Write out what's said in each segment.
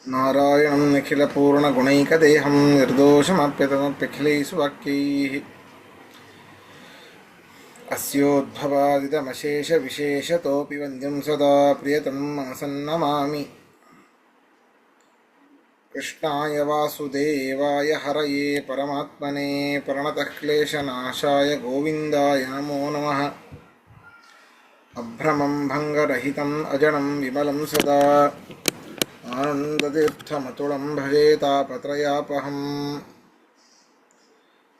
ನಾರಾಯಣಂ ನಿಖಿಲಪೂರ್ಣಗುಣೈಕದೇಹಂ ನಿರ್ದೋಷಮಪ್ಯತಮಪ್ಯಖಿಲೈಷು ವಾಕ್ಯೈಃ ಅಸ್ಯೋದ್ಭವಾದಿತಮಶೇಷವಿಶೇಷತೋಪಿ ವಂದ್ಯಂ ಸದಾ ಪ್ರಿಯತಮಂ ಮನಸನ್ನಮಾಮಿ. ಕೃಷ್ಣಾಯ ವಾಸುದೇವಾಯ ಹರಯೇ ಪರಮಾತ್ಮನೇ ಪ್ರಣತಃ ಕ್ಲೇಶನಾಶಾಯ ಗೋವಿಂದಾಯ ನಮೋ ನಮಃ. ಅಭ್ರಮಂ ಭಂಗರಹಿತಂ ಅಜಡಂ ವಿಮಲಂ ಸದಾ ಆನಂದತೀರ್ಥಮತುಳಂ ಭಜೆ ತಾಪತ್ರಯಾಪಹಂ.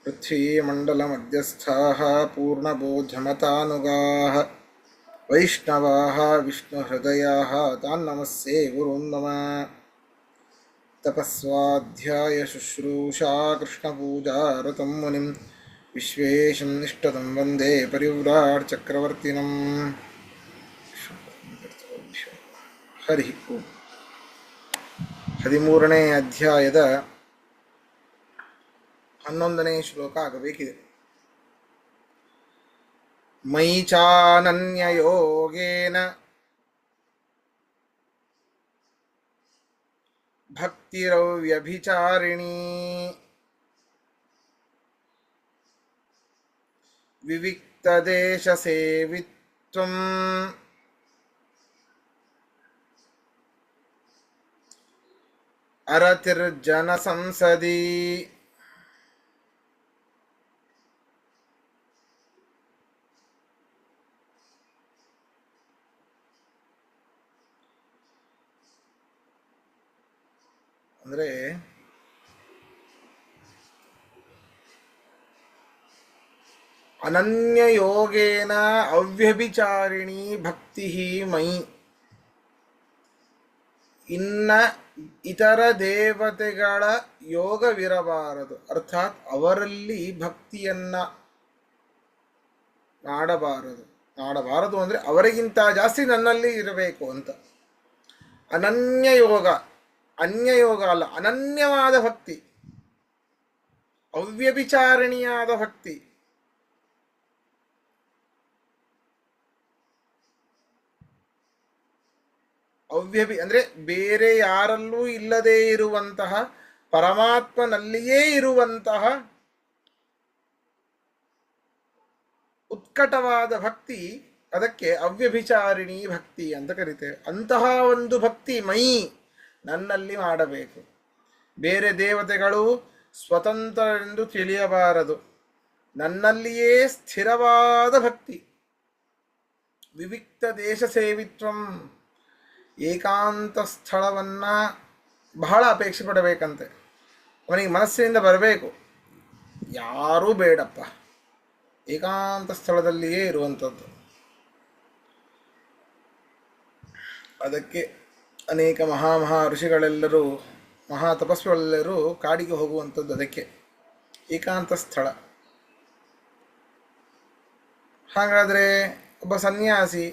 ಪೃಥ್ವೀಮಂಡಲಮಧ್ಯಸ್ಥಾಃ ಪೂರ್ಣಬೋಧ್ಯಮತಾನುಗಾಃ ವೈಷ್ಣವಾಃ ವಿಷ್ಣುಹೃದಯಾಃ ತಾನ್ ನಮಸ್ಸೇ ಗುರುನ್ ಮಮ. ತಪಸ್ವಾಧ್ಯಾಯ ಶುಶ್ರೂಷಾ ಕೃಷ್ಣಪೂಜಾರತಂ ಮುನಿಂ ವಿಶ್ವೇಶಂ ನಿಷ್ಠತಂ ವಂದೇ ಪರಿವ್ರಾಟ್ ಚಕ್ರವರ್ತಿನಂ. ಹರಿ ಓಂ. 13ನೇ ಅಧ್ಯಾಯದ 11ನೇ ಶ್ಲೋಕ ಆಗಬೇಕಿದೆ. ಮಯಿ ಚಾನನ್ಯಯೋಗೇನ ಭಕ್ತಿರವ್ಯಭಿಚಾರಿಣೀ ವಿವಿಕ್ತದೇಶ ಸೇವಿತ್ವಂ ಅರತಿರ್ಜನ ಸಂಸದಿ. ಅಂದರೆ ಅನನ್ಯಯೋಗೇನ ಅವ್ಯಭಿಚಾರಿಣಿ ಭಕ್ತಿ ಮಯಿ. ಇನ್ನ ಇತರ ದೇವತೆಗಳ ಯೋಗವಿರಬಾರದು, ಅರ್ಥಾತ್ ಅವರಲ್ಲಿ ಭಕ್ತಿಯನ್ನ ನಾಡಬಾರದು ಅಂದರೆ ಅವರಿಗಿಂತ ಜಾಸ್ತಿ ನನ್ನಲ್ಲಿ ಇರಬೇಕು ಅಂತ. ಅನನ್ಯಯೋಗ, ಅನ್ಯಯೋಗ ಅಲ್ಲ, ಅನನ್ಯವಾದ ಭಕ್ತಿ, ಅವ್ಯಭಿಚಾರಿಣಿಯಾದ ಭಕ್ತಿ. ಅಂದರೆ ಬೇರೆ ಯಾರಲ್ಲೂ ಇಲ್ಲದೇ ಇರುವಂತಹ, ಪರಮಾತ್ಮನಲ್ಲಿಯೇ ಇರುವಂತಹ ಉತ್ಕಟವಾದ ಭಕ್ತಿ, ಅದಕ್ಕೆ ಅವ್ಯಭಿಚಾರಿಣಿ ಭಕ್ತಿ ಅಂತ ಕರಿತೇವೆ. ಅಂತಹ ಒಂದು ಭಕ್ತಿ ಮೈ ನನ್ನಲ್ಲಿ ಮಾಡಬೇಕು. ಬೇರೆ ದೇವತೆಗಳು ಸ್ವತಂತ್ರರೆಂದು ತಿಳಿಯಬಾರದು, ನನ್ನಲ್ಲಿಯೇ ಸ್ಥಿರವಾದ ಭಕ್ತಿ. ವಿವಿಕ್ತ ದೇಶ ಸೇವಿತ್ವಂ, ಏಕಾಂತ ಸ್ಥಳವನ್ನು ಬಹಳ ಅಪೇಕ್ಷೆ ಪಡಬೇಕಂತೆ. ಅವನಿಗೆ ಮನಸ್ಸಿನಿಂದ ಬರಬೇಕು, ಯಾರೂ ಬೇಡಪ್ಪ, ಏಕಾಂತ ಸ್ಥಳದಲ್ಲಿಯೇ ಇರುವಂಥದ್ದು. ಅದಕ್ಕೆ ಅನೇಕ ಮಹಾ ಋಷಿಗಳೆಲ್ಲರೂ, ಮಹಾ ತಪಸ್ವಿಗಳೆಲ್ಲರೂ ಕಾಡಿಗೆ ಹೋಗುವಂಥದ್ದು ಅದಕ್ಕೆ, ಏಕಾಂತ ಸ್ಥಳ. ಹಾಗಾದರೆ ಒಬ್ಬ ಸನ್ಯಾಸಿ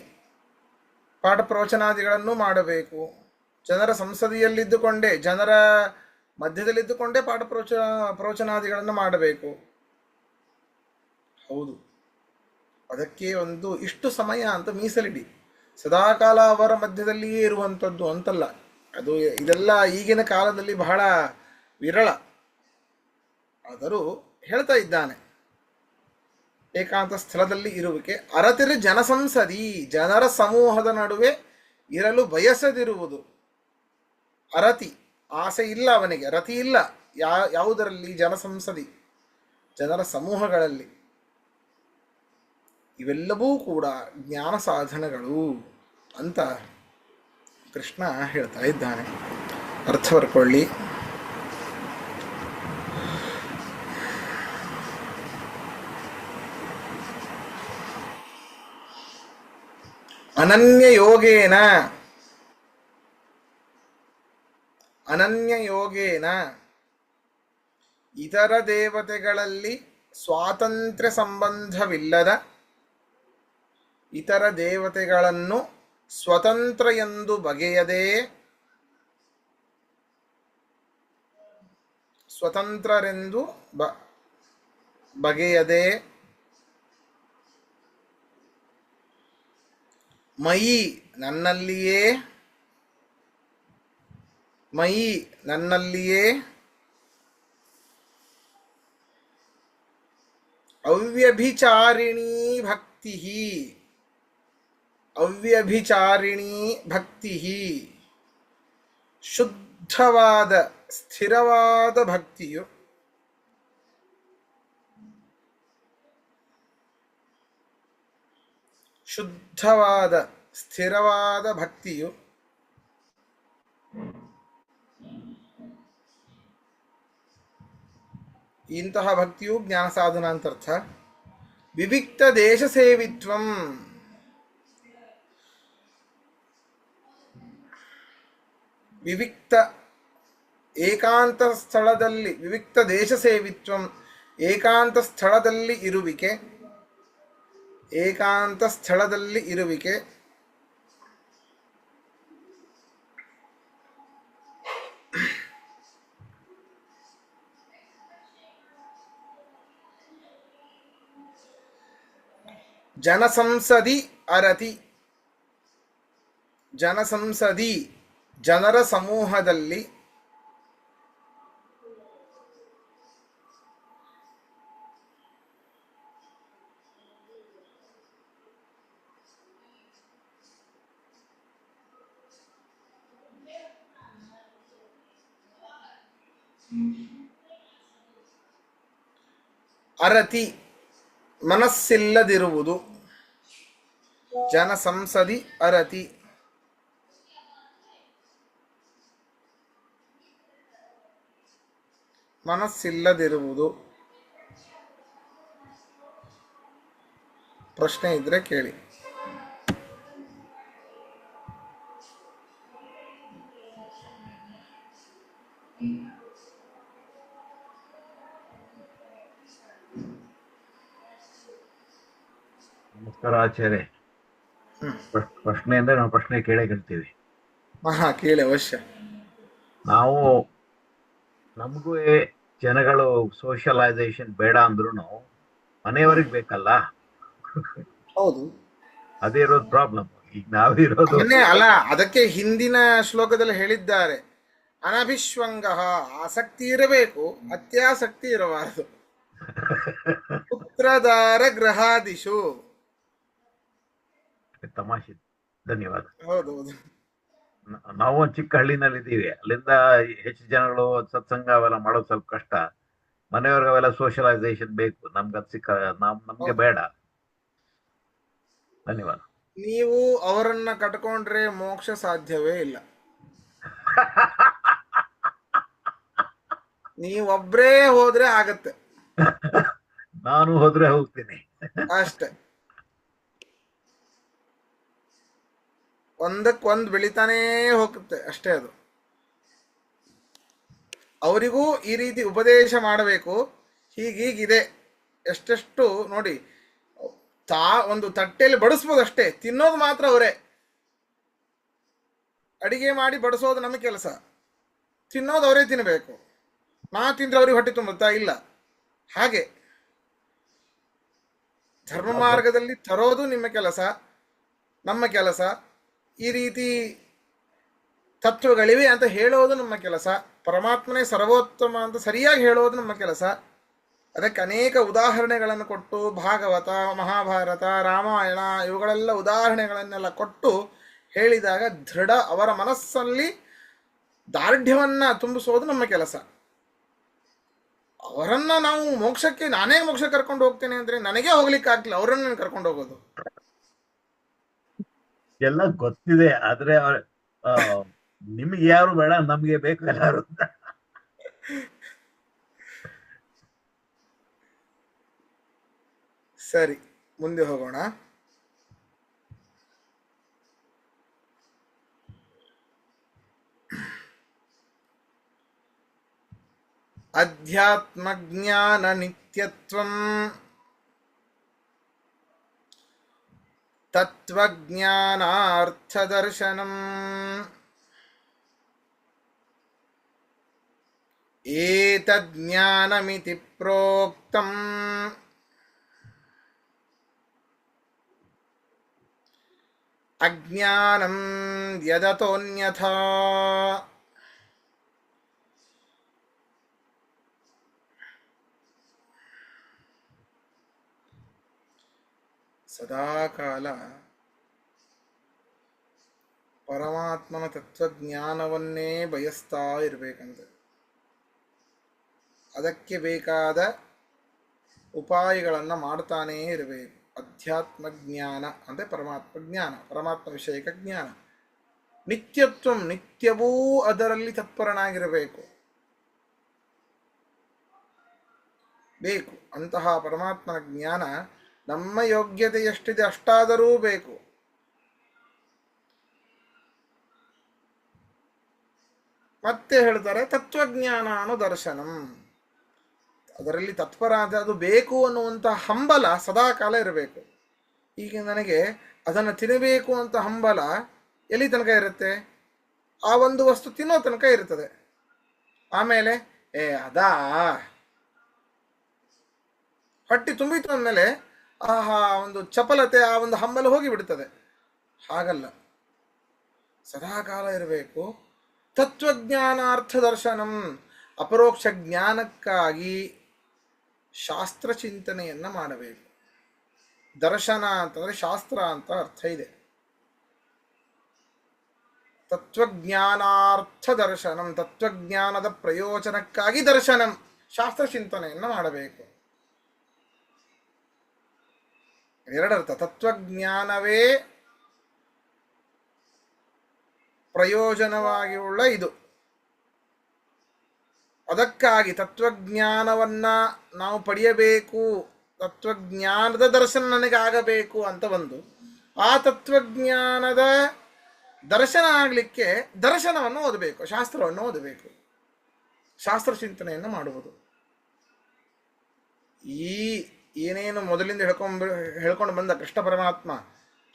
ಪಾಠ ಪ್ರವಚನಾದಿಗಳನ್ನು ಮಾಡಬೇಕು. ಜನರ ಸಂಸದಿಯಲ್ಲಿದ್ದುಕೊಂಡೇ, ಜನರ ಮಧ್ಯದಲ್ಲಿದ್ದುಕೊಂಡೇ ಪಾಠ ಪ್ರವಚನಾದಿಗಳನ್ನು ಮಾಡಬೇಕು. ಹೌದು, ಅದಕ್ಕೆ ಒಂದು ಇಷ್ಟು ಸಮಯ ಅಂತ ಮೀಸಲಿಡಿ. ಸದಾಕಾಲ ಅವರ ಮಧ್ಯದಲ್ಲಿಯೇ ಇರುವಂಥದ್ದು ಅಂತಲ್ಲ ಅದು. ಇದೆಲ್ಲ ಈಗಿನ ಕಾಲದಲ್ಲಿ ಬಹಳ ವಿರಳ. ಆದರೂ ಹೇಳ್ತಾ ಇದ್ದಾನೆ, ಏಕಾಂತ ಸ್ಥಳದಲ್ಲಿ ಇರುವಿಕೆ. ಅರತಿರು ಜನಸಂಸದಿ, ಜನರ ಸಮೂಹದ ನಡುವೆ ಇರಲು ಬಯಸದಿರುವುದು. ಅರತಿ, ಆಸೆ ಇಲ್ಲ ಅವನಿಗೆ, ರತಿ ಇಲ್ಲ. ಯಾವುದರಲ್ಲಿ? ಜನಸಂಸದಿ, ಜನರ ಸಮೂಹಗಳಲ್ಲಿ. ಇವೆಲ್ಲವೂ ಕೂಡ ಜ್ಞಾನ ಸಾಧನಗಳು ಅಂತ ಕೃಷ್ಣ ಹೇಳ್ತಾ ಇದ್ದಾನೆ. ಅರ್ಥ ಬರ್ಕೊಳ್ಳಿ. ಅನನ್ಯಯೋಗೇನ ಇತರ ದೇವತೆಗಳಲ್ಲಿ ಸ್ವಾತಂತ್ರ್ಯ ಸಂಬಂಧವಿಲ್ಲದ, ಇತರ ದೇವತೆಗಳನ್ನು ಸ್ವತಂತ್ರ ಎಂದು ಬಗೆಯದೆ, ಸ್ವತಂತ್ರರೆಂದು ಬಗೆಯದೆ, ಮಯಿ ನನ್ನಲ್ಲಿಯೇ ಮಯಿ ನನ್ನಲ್ಲಿಯೇ, ಅವ್ಯಭಿಚಾರಿಣೀ ಭಕ್ತಿ, ಅವ್ಯಭಿಚಾರಿಣೀ ಭಕ್ತಿ, ಶುದ್ಧವಾದ ಸ್ಥಿರವಾದ ಭಕ್ತಿಯು, ಶುದ್ಧವಾದ ಸ್ಥಿರವಾದ ಭಕ್ತಿಯು ಇಂತಹ ಭಕ್ತಿಯು ಜ್ಞಾನ ಸಾಧನ ಅಂತ ಅರ್ಥ. ವಿವಿಕ್ತ ದೇಶ ಸೇವಿತ್ವಂ, ವಿವಿಕ್ತ ಏಕಾಂತ ಸ್ಥಳದಲ್ಲಿ, ವಿವಿಕ್ತ ದೇಶ ಸೇವಿತ್ವಂ ಏಕಾಂತ ಸ್ಥಳದಲ್ಲಿ ಇರುವಿಕೆ, ಏಕಾಂತ ಸ್ಥಳದಲ್ಲಿ ಇರುವಿಕೆ, ಜನಸಂಸದಿ ಅರತಿ, ಜನಸಂಸದಿ ಜನರ ಸಮೂಹದಲ್ಲಿ, ಅರತಿ ಮನಸ್ಸಿಲ್ಲದಿರುವುದು, ಜನಸಂಸದಿ ಅರತಿ ಮನಸ್ಸಿಲ್ಲದಿರುವುದು. ಪ್ರಶ್ನೆ ಇದ್ರೆ ಕೇಳಿ. ನಮಸ್ಕಾರ ಆಚಾರ್ಯ. ಪ್ರಶ್ನೆ ಅಂದ್ರೆ ನಾವು ಪ್ರಶ್ನೆ ಕೇಳೇ ಕೇಳ್ತೀವಿ. ಕೇಳಿ ಅವಶ್ಯ. ನಾವು ನಮಗೂ ಜನಗಳು ಸೋಷಿಯಲೈಸೇಷನ್ ಬೇಡ ಅಂದ್ರೂ ಮನೆಯವ್ರಿಗೆ ಬೇಕಲ್ಲ. ಹೌದು, ಅದೇ ಇರೋದು ಪ್ರಾಬ್ಲಮ್. ಈಗ ನಾವಿರೋದು ಅಲ್ಲ, ಅದಕ್ಕೆ ಹಿಂದಿನ ಶ್ಲೋಕದಲ್ಲಿ ಹೇಳಿದ್ದಾರೆ, ಅನಭಿಶ್ವಂಗ, ಆಸಕ್ತಿ ಇರಬೇಕು, ಅತ್ಯಾಸಕ್ತಿ ಇರಬಾರದು. ಪುತ್ರದಾರ ಗ್ರಹಾದಿಶು. ತಮಾಷೆ. ಧನ್ಯವಾದ. ಹೌದೌದು. ನಾವು ಒಂದು ಚಿಕ್ಕ ಹಳ್ಳಿನಲ್ಲಿ ಇದ್ದೀವಿ. ಅಲ್ಲಿಂದ ಹೆಚ್ಚು ಜನಗಳು ಸತ್ಸಂಗ ಅವೆಲ್ಲ ಮಾಡೋದು ಸ್ವಲ್ಪ ಕಷ್ಟ. ಮನೆಯವ್ರಿಗೆ ಅವೆಲ್ಲ ಸೋಷಿಯಲೈಸೇಷನ್ ಬೇಕು. ನಮ್ಗೆ ಬೇಡ. ಧನ್ಯವಾದ. ನೀವು ಅವರನ್ನ ಕಟ್ಕೊಂಡ್ರೆ ಮೋಕ್ಷ ಸಾಧ್ಯವೇ ಇಲ್ಲ. ನೀವೊಬ್ರೇ ಹೋದ್ರೆ ಆಗತ್ತೆ. ನಾನು ಹೋದ್ರೆ ಹೋಗ್ತೀನಿ ಅಷ್ಟೆ. ಒಂದಕ್ಕೊಂದು ಬೆಳಿತಾನೇ ಹೋಗುತ್ತೆ ಅಷ್ಟೇ. ಅದು ಅವರಿಗೂ ಈ ರೀತಿ ಉಪದೇಶ ಮಾಡಬೇಕು. ಹೀಗೀಗಿದೆ, ಎಷ್ಟೆಷ್ಟು ನೋಡಿ. ಒಂದು ತಟ್ಟೆಯಲ್ಲಿ ಬಡಿಸ್ಬೋದು ಅಷ್ಟೇ, ತಿನ್ನೋದು ಮಾತ್ರ ಅವರೇ. ಅಡಿಗೆ ಮಾಡಿ ಬಡಿಸೋದು ನಮ್ಮ ಕೆಲಸ, ತಿನ್ನೋದು ಅವರೇ ತಿನ್ನಬೇಕು. ನಾ ತಿಂದ್ರೆ ಅವ್ರಿಗೆ ಹೊಟ್ಟೆ ತುಂಬುತ್ತಾ? ಇಲ್ಲ. ಹಾಗೆ ಧರ್ಮ ಮಾರ್ಗದಲ್ಲಿ ತರೋದು ನಿಮ್ಮ ಕೆಲಸ, ನಮ್ಮ ಕೆಲಸ. ಈ ರೀತಿ ತತ್ವಗಳಿವೆ ಅಂತ ಹೇಳೋದು ನಮ್ಮ ಕೆಲಸ. ಪರಮಾತ್ಮನೇ ಸರ್ವೋತ್ತಮ ಅಂತ ಸರಿಯಾಗಿ ಹೇಳೋದು ನಮ್ಮ ಕೆಲಸ. ಅದಕ್ಕೆ ಅನೇಕ ಉದಾಹರಣೆಗಳನ್ನು ಕೊಟ್ಟು, ಭಾಗವತ, ಮಹಾಭಾರತ, ರಾಮಾಯಣ ಇವುಗಳೆಲ್ಲ ಉದಾಹರಣೆಗಳನ್ನೆಲ್ಲ ಕೊಟ್ಟು ಹೇಳಿದಾಗ ದೃಢ ಅವರ ಮನಸ್ಸಲ್ಲಿ ದಾರ್ಢ್ಯವನ್ನು ತುಂಬಿಸೋದು ನಮ್ಮ ಕೆಲಸ. ಅವರನ್ನು ನಾವು ಮೋಕ್ಷಕ್ಕೆ, ನಾನೇ ಮೋಕ್ಷ ಕರ್ಕೊಂಡು ಹೋಗ್ತೇನೆ ಅಂದರೆ ನನಗೇ ಹೋಗ್ಲಿಕ್ಕೆ ಆಗ್ತಿಲ್ಲ, ಅವರನ್ನು ಕರ್ಕೊಂಡು ಹೋಗೋದು. ಎಲ್ಲ ಗೊತ್ತಿದೆ, ಆದ್ರೆ ನಿಮ್ಗೆ ಯಾರು ಬೇಡ, ನಮ್ಗೆ ಬೇಕು ಎಲ್ಲಾರು. ಸರಿ, ಮುಂದೆ ಹೋಗೋಣ. ಅಧ್ಯಾತ್ಮಜ್ಞಾನ ನಿತ್ಯತ್ವಂ ತತ್ವಜ್ಞಾನಾರ್ಥದರ್ಶನಂ ಏತಜ್ಞಾನಮಿತಿ ಪ್ರೋಕ್ತಂ ಅಜ್ಞಾನಂ ಯದತೋನ್ಯಥಾ. ಸದಾಕಾಲ ಪರಮಾತ್ಮನ ತತ್ವಜ್ಞಾನವನ್ನೇ ಬಯಸ್ತಾ ಇರಬೇಕಂತೆ. ಅದಕ್ಕೆ ಬೇಕಾದ ಉಪಾಯಗಳನ್ನು ಮಾಡ್ತಾನೇ ಇರಬೇಕು. ಅಧ್ಯಾತ್ಮ ಜ್ಞಾನ ಅಂದರೆ ಪರಮಾತ್ಮ ಜ್ಞಾನ, ಪರಮಾತ್ಮ ವಿಷಯಕ ಜ್ಞಾನ. ನಿತ್ಯತ್ವ, ನಿತ್ಯವೂ ಅದರಲ್ಲಿ ತತ್ಪರನಾಗಿರಬೇಕು ಬೇಕು. ಅಂತಹ ಪರಮಾತ್ಮನ ಜ್ಞಾನ ನಮ್ಮ ಯೋಗ್ಯತೆ ಎಷ್ಟಿದೆ ಅಷ್ಟಾದರೂ ಬೇಕು. ಮತ್ತೆ ಹೇಳ್ತಾರೆ ತತ್ವಜ್ಞಾನ ಅನ್ನೋ ದರ್ಶನಂ, ಅದರಲ್ಲಿ ತತ್ಪರ ಅದು ಬೇಕು ಅನ್ನುವಂಥ ಹಂಬಲ ಸದಾಕಾಲ ಇರಬೇಕು. ಈಗ ನನಗೆ ಅದನ್ನು ತಿನ್ನಬೇಕು ಅಂತ ಹಂಬಲ ಎಲ್ಲಿ ತನಕ ಇರುತ್ತೆ? ಆ ಒಂದು ವಸ್ತು ತಿನ್ನೋ ತನಕ ಇರ್ತದೆ. ಆಮೇಲೆ ಅದಾ ಹೊಟ್ಟೆ ತುಂಬಿತು ಅಂದಮೇಲೆ ಒಂದು ಚಪಲತೆ, ಆ ಒಂದು ಹಂಬಲ ಹೋಗಿ ಬಿಡ್ತದೆ. ಹಾಗಲ್ಲ, ಸದಾಕಾಲ ಇರಬೇಕು. ತತ್ವಜ್ಞಾನಾರ್ಥ ದರ್ಶನಂ, ಅಪರೋಕ್ಷ ಜ್ಞಾನಕ್ಕಾಗಿ ಶಾಸ್ತ್ರ ಚಿಂತನೆಯನ್ನು ಮಾಡಬೇಕು. ದರ್ಶನ ಅಂತಂದರೆ ಶಾಸ್ತ್ರ ಅಂತ ಅರ್ಥ ಇದೆ. ತತ್ವಜ್ಞಾನಾರ್ಥ ದರ್ಶನಂ, ತತ್ವಜ್ಞಾನದ ಪ್ರಯೋಜನಕ್ಕಾಗಿ ದರ್ಶನಂ, ಶಾಸ್ತ್ರ ಚಿಂತನೆಯನ್ನು ಮಾಡಬೇಕು. ಎರಡರ್ಥ. ತತ್ವಜ್ಞಾನವೇ ಪ್ರಯೋಜನವಾಗಿ ಉಳ್ಳ ಇದು. ಅದಕ್ಕಾಗಿ ತತ್ವಜ್ಞಾನವನ್ನ ನಾವು ಪಡೆಯಬೇಕು, ತತ್ವಜ್ಞಾನದ ದರ್ಶನ ನನಗೆ ಆಗಬೇಕು ಅಂತ ಬಂದು, ಆ ತತ್ವಜ್ಞಾನದ ದರ್ಶನ ಆಗಲಿಕ್ಕೆ ದರ್ಶನವನ್ನು ಓದಬೇಕು, ಶಾಸ್ತ್ರವನ್ನು ಓದಬೇಕು, ಶಾಸ್ತ್ರ ಚಿಂತನೆಯನ್ನು ಮಾಡುವುದು. ಈ ಏನೇನು ಮೊದಲಿಂದ ಹೇಳ್ಕೊಂಡು ಬಂದ ಕೃಷ್ಣ ಪರಮಾತ್ಮ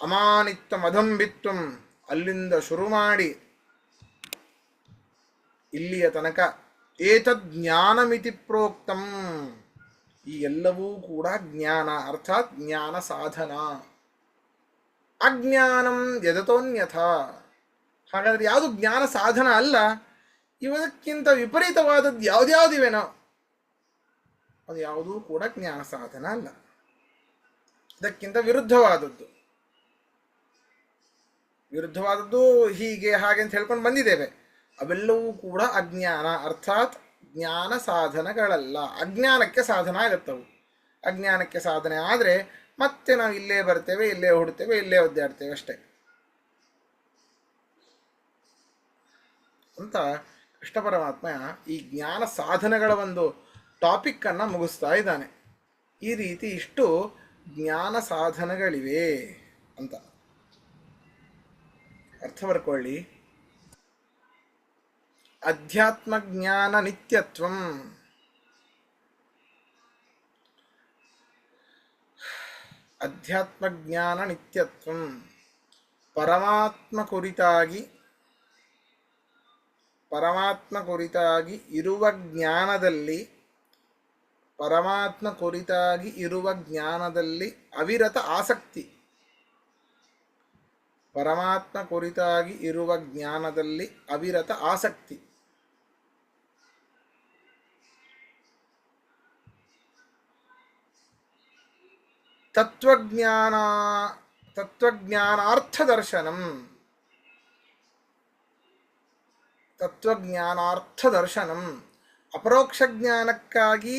ಅಮಾನಿತ್ವಂ ಅಧಂಬಿತ್ವಂ ಅಲ್ಲಿಂದ ಶುರು ಮಾಡಿ ಇಲ್ಲಿಯ ತನಕ ಏತದ್ ಜ್ಞಾನಮಿತಿ ಪ್ರೋಕ್ತಂ, ಈ ಎಲ್ಲವೂ ಕೂಡ ಜ್ಞಾನ, ಅರ್ಥಾತ್ ಜ್ಞಾನ ಸಾಧನ. ಅಜ್ಞಾನಂ ಯದತೋನ್ಯಥ, ಹಾಗಾದ್ರೆ ಯಾವುದು ಜ್ಞಾನ ಸಾಧನ ಅಲ್ಲ, ಇವಕ್ಕಿಂತ ವಿಪರೀತವಾದದ್ದು ಯಾವುದ್ಯಾವುದಿವೆನೋ ಅದು ಯಾವುದೂ ಕೂಡ ಜ್ಞಾನ ಸಾಧನ ಅಲ್ಲ. ಇದಕ್ಕಿಂತ ವಿರುದ್ಧವಾದದ್ದು ಹೀಗೆ ಹಾಗೆ ಅಂತ ಹೇಳ್ಕೊಂಡು ಬಂದಿದ್ದೇವೆ. ಅವೆಲ್ಲವೂ ಕೂಡ ಅಜ್ಞಾನ, ಅರ್ಥಾತ್ ಜ್ಞಾನ ಸಾಧನಗಳಲ್ಲ. ಅಜ್ಞಾನಕ್ಕೆ ಸಾಧನ ಆಗುತ್ತವು. ಅಜ್ಞಾನಕ್ಕೆ ಸಾಧನೆ ಆದರೆ ಮತ್ತೆ ನಾವು ಇಲ್ಲೇ ಬರ್ತೇವೆ, ಇಲ್ಲೇ ಹುಡ್ತೇವೆ, ಇಲ್ಲೇ ಒದ್ದಾಡ್ತೇವೆ ಅಷ್ಟೇ ಅಂತ ಕೃಷ್ಣ ಪರಮಾತ್ಮ ಈ ಜ್ಞಾನ ಸಾಧನಗಳ ಒಂದು ಟಾಪಿಕ್ಕನ್ನು ಮುಗಿಸ್ತಾ ಇದ್ದಾನೆ. ಈ ರೀತಿ ಇಷ್ಟು ಜ್ಞಾನ ಸಾಧನಗಳಿವೆ ಅಂತ ಅರ್ಥ ಬರ್ಕೊಳ್ಳಿ. ಅಧ್ಯಾತ್ಮ ಜ್ಞಾನ ನಿತ್ಯತ್ವಂ, ಅಧ್ಯಾತ್ಮ ಜ್ಞಾನ ನಿತ್ಯತ್ವಂ, ಪರಮಾತ್ಮ ಕುರಿತಾಗಿ ಇರುವ ಜ್ಞಾನದಲ್ಲಿ, ಪರಮಾತ್ಮ ಕುರಿತಾಗಿ ಇರುವ ಜ್ಞಾನದಲ್ಲಿ ಅವಿರತ ಆಸಕ್ತಿ, ಪರಮಾತ್ಮ ಕುರಿತಾಗಿ ಇರುವ ಜ್ಞಾನದಲ್ಲಿ ಅವಿರತ ಆಸಕ್ತಿ. ತತ್ವಜ್ಞಾನಾರ್ಥ ದರ್ಶನಂ, ತತ್ವಜ್ಞಾನಾರ್ಥ ದರ್ಶನಂ, ಅಪರೋಕ್ಷ ಜ್ಞಾನಕ್ಕಾಗಿ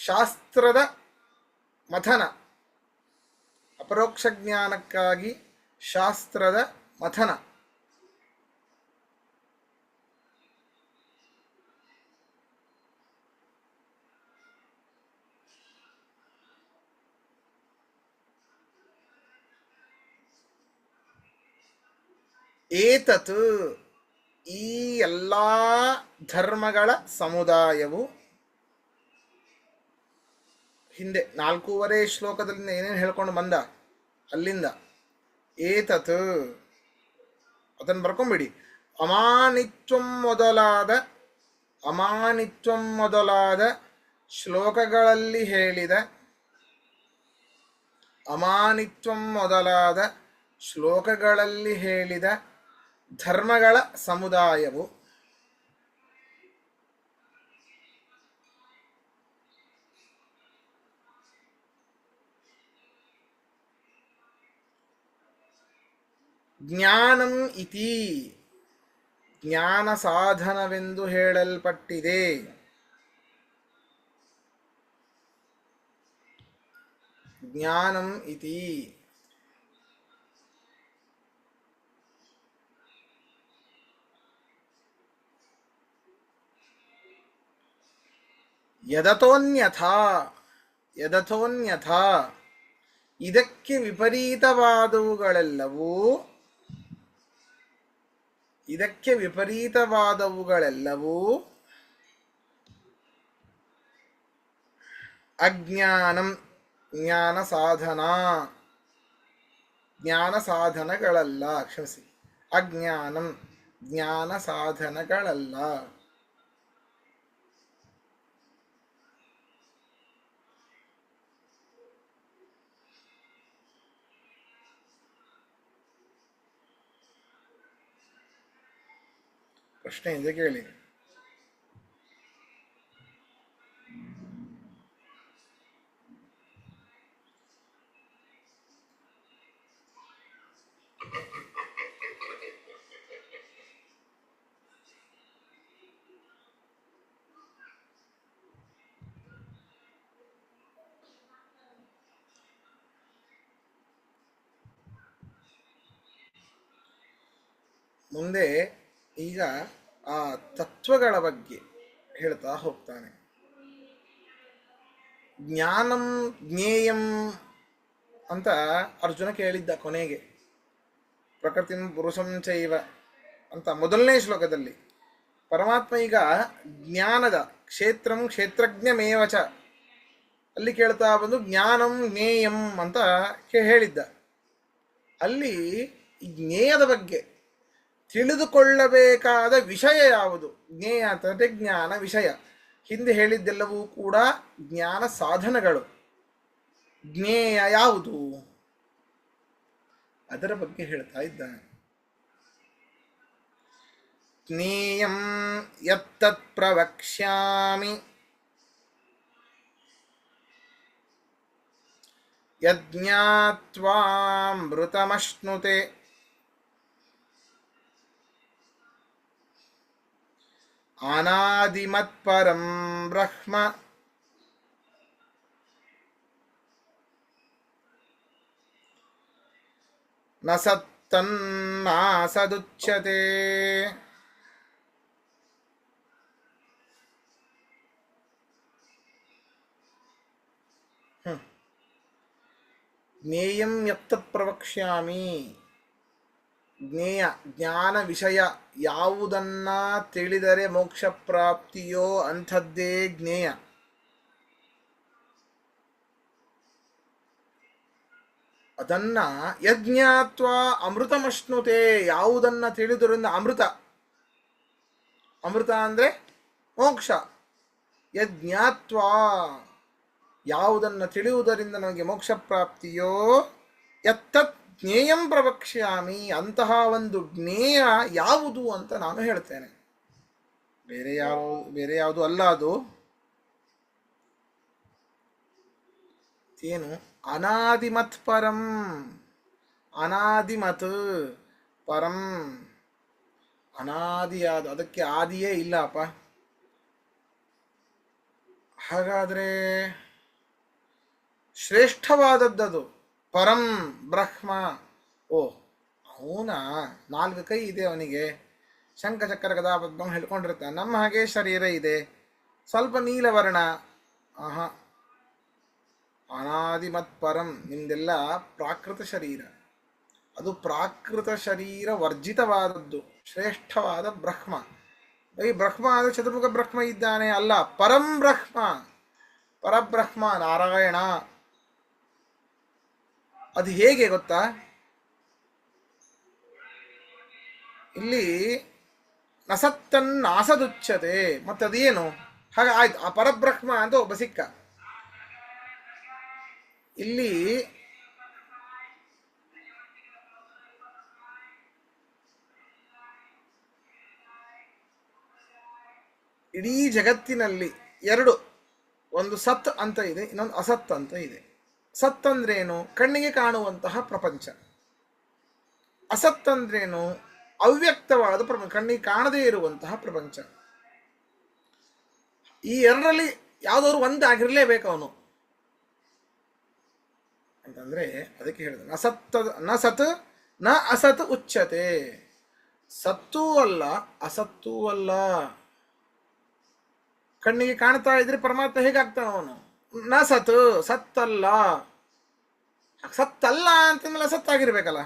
ಶಾಸ್ತ್ರದ ಮಥನ, ಅಪರೋಕ್ಷ ಜ್ಞಾನಕ್ಕಾಗಿ ಶಾಸ್ತ್ರದ ಮಥನ. ಏತತ್, ಈ ಎಲ್ಲ ಧರ್ಮಗಳ ಸಮುದಾಯವು, ಹಿಂದೆ 4 ಶ್ಲೋಕದಲ್ಲಿ ಏನೇನು ಹೇಳ್ಕೊಂಡು ಬಂದ ಅಲ್ಲಿಂದ ಏತತ್ ಅದನ್ನು ಬರ್ಕೊಂಬಿಡಿ. ಅಮಾನಿತ್ವಂ ಮೊದಲಾದ ಶ್ಲೋಕಗಳಲ್ಲಿ ಹೇಳಿದ, ಅಮಾನಿತ್ವಂ ಮೊದಲಾದ ಶ್ಲೋಕಗಳಲ್ಲಿ ಹೇಳಿದ ಧರ್ಮಗಳ ಸಮುದಾಯವು ಜ್ಞಾನಂ ಇತಿ ಜ್ಞಾನ ಸಾಧನವೆಂದು ಹೇಳಲ್ಪಟ್ಟಿದೆ. ಜ್ಞಾನಂ ಇತಿ ಯದತೋನ್ಯಥಾ ಯದಥೋನ್ಯಥಾ ಇದಕ್ಕೆ ವಿಪರೀತವಾದವುಗಳೆಲ್ಲವೂ ಅಜ್ಞಾನಂ ಜ್ಞಾನ ಸಾಧನಗಳಲ್ಲ. ಕ್ಷಮಿಸಿ, ಅಜ್ಞಾನಂ ಜ್ಞಾನ ಸಾಧನಗಳಲ್ಲ. ಪ್ರಶ್ನೆ ಇದೆ, ಕೇಳಿ. ಮುಂದೆ ಈಗ ಆ ತತ್ವಗಳ ಬಗ್ಗೆ ಹೇಳ್ತಾ ಹೋಗ್ತಾನೆ. ಜ್ಞಾನಂ ಜ್ಞೇಯಂ ಅಂತ ಅರ್ಜುನ ಕೇಳಿದ್ದ ಕೊನೆಗೆ. ಪ್ರಕೃತಿಂ ಪುರುಷಂ ಚೈವ ಅಂತ ಮೊದಲನೇ ಶ್ಲೋಕದಲ್ಲಿ ಪರಮಾತ್ಮ ಈಗ ಜ್ಞಾನದ ಕ್ಷೇತ್ರಂ ಕ್ಷೇತ್ರಜ್ಞಮೇವಚ ಅಲ್ಲಿ ಕೇಳ್ತಾ ಬಂದು ಜ್ಞಾನಂ ಜ್ಞೇಯಂ ಅಂತ ಹೇಳಿದ್ದ. ಅಲ್ಲಿ ಈ ಜ್ಞೇಯದ ಬಗ್ಗೆ ತಿಳಿದುಕೊಳ್ಳಬೇಕಾದ ವಿಷಯ ಯಾವುದು? ಜ್ಞೇಯ ಅಂತಂದರೆ ಜ್ಞಾನ ವಿಷಯ. ಹಿಂದೆ ಹೇಳಿದ್ದೆಲ್ಲವೂ ಕೂಡ ಜ್ಞಾನ ಸಾಧನಗಳು. ಜ್ಞೇಯ ಯಾವುದು? ಅದರ ಬಗ್ಗೆ ಹೇಳ್ತಾ ಇದ್ದಾನೆ. ಜ್ಞೇಯಂ ಯತ್ತತ್ ಪ್ರವಕ್ಷ್ಯಾಮಿ ಯಜ್ಞಾತ್ವಾಮೃತಮಶ್ನುತೆ ಅನಾದಿಮತ್ಪರಂ ಬ್ರಹ್ಮ ನ ಸತ್ತನ್ನಾಸದುಚ್ಯತೆ. ಜ್ಞೇಯಂ ಯತ್ತತ್ ಪ್ರವಕ್ಷ್ಯಾಮಿ. ಜ್ಞೇಯ ಜ್ಞಾನ ವಿಷಯ ಯಾವುದನ್ನ ತಿಳಿದರೆ ಮೋಕ್ಷ ಪ್ರಾಪ್ತಿಯೋ ಅಂಥದ್ದೇ ಜ್ಞೇಯ. ಅದನ್ನ ಯಜ್ಞಾತ್ವ ಅಮೃತಮಶ್ನುತೆ, ಯಾವುದನ್ನ ತಿಳಿದ್ರಿಂದ ಅಮೃತ. ಅಮೃತ ಅಂದ್ರೆ ಮೋಕ್ಷ. ಯಜ್ಞಾತ್ವ ಯಾವುದನ್ನ ತಿಳಿಯುವುದರಿಂದ ನಮಗೆ ಮೋಕ್ಷ ಪ್ರಾಪ್ತಿಯೋ ಯತ್ತತ್ ಜ್ಞೇಯಂ ಪ್ರವಕ್ಷ್ಯಾಮಿ, ಅಂತಹ ಒಂದು ಜ್ಞೇಯ ಯಾವುದು ಅಂತ ನಾನು ಹೇಳ್ತೇನೆ. ಬೇರೆ ಯಾವುದು ಅಲ್ಲ. ಅದು ಏನು? ಅನಾದಿಮತ್ ಪರಂ. ಅನಾದಿಮತ್ ಪರಂ, ಅನಾದಿಯಾದ, ಅದಕ್ಕೆ ಆದಿಯೇ ಇಲ್ಲಪ್ಪ. ಹಾಗಾದ್ರೆ ಶ್ರೇಷ್ಠವಾದದ್ದದು ಪರಂ ಬ್ರಹ್ಮ. ಓ ಅವನಾ 4 ಕೈ ಇದೆ ಅವನಿಗೆ, ಶಂಖಚಕ್ರ ಗದಾ ಪದ್ಮ ಹೇಳ್ಕೊಂಡಿರ್ತಾನೆ. ನಮ್ಮ ಹಾಗೆ ಶರೀರ ಇದೆ, ಸ್ವಲ್ಪ ನೀಲವರ್ಣ. ಆಹಾ, ಅನಾದಿಮತ್ ಪರಂ. ನಿಮ್ದೆಲ್ಲ ಪ್ರಾಕೃತ ಶರೀರ. ಅದು ಪ್ರಾಕೃತ ಶರೀರ ವರ್ಜಿತವಾದದ್ದು ಶ್ರೇಷ್ಠವಾದ ಬ್ರಹ್ಮ. ಈ ಬ್ರಹ್ಮ ಆದರೆ ಚತುರ್ಮುಖ ಬ್ರಹ್ಮ ಇದ್ದಾನೆ ಅಲ್ಲ, ಪರಂ ಬ್ರಹ್ಮ, ಪರಬ್ರಹ್ಮ ನಾರಾಯಣ. ಅದು ಹೇಗೆ ಗೊತ್ತಾ? ಇಲ್ಲಿ ನಸತ್ತನ್ನಾಸದುಚ್ಯತೆ. ಮತ್ತದೇನು? ಹಾಗೆ ಆಯ್ತು, ಆ ಪರಬ್ರಹ್ಮ ಅಂತ ಒಬ್ಬ ಸಿಕ್ಕ. ಇಲ್ಲಿ ಇಡೀ ಜಗತ್ತಿನಲ್ಲಿ 2, ಒಂದು ಸತ್ ಅಂತ ಇದೆ, ಇನ್ನೊಂದು ಅಸತ್ ಅಂತ ಇದೆ. ಸತ್ ಅಂದ್ರೇನು? ಕಣ್ಣಿಗೆ ಕಾಣುವಂತಹ ಪ್ರಪಂಚ. ಅಸತ್ ಅಂದ್ರೇನು? ಅವ್ಯಕ್ತವಾದ ಪ್ರಪಂಚ, ಕಣ್ಣಿಗೆ ಕಾಣದೇ ಇರುವಂತಹ ಪ್ರಪಂಚ. ಈ ಎರಡರಲ್ಲಿ ಯಾವುದಾದ್ರು ಒಂದು ಆಗಿರಲೇಬೇಕು ಅವನು ಅಂತಂದ್ರೆ, ಅದಕ್ಕೆ ಹೇಳಿದ ನ ಸತ್ ನ ಅಸತ್ ಉಚ್ಯತೆ. ಸತ್ತೂ ಅಲ್ಲ ಅಸತ್ತೂ ಅಲ್ಲ. ಕಣ್ಣಿಗೆ ಕಾಣ್ತಾ ಇದ್ರೆ ಪರಮಾತ್ಮ ಹೇಗಾಗ್ತಾನ ಅವನು? ನ ಸತ್, ಸತ್ತಲ್ಲ. ಸತ್ತಲ್ಲ ಅಂತಂದ್ರೆ ಸತ್ತಾಗಿರ್ಬೇಕಲ್ಲ.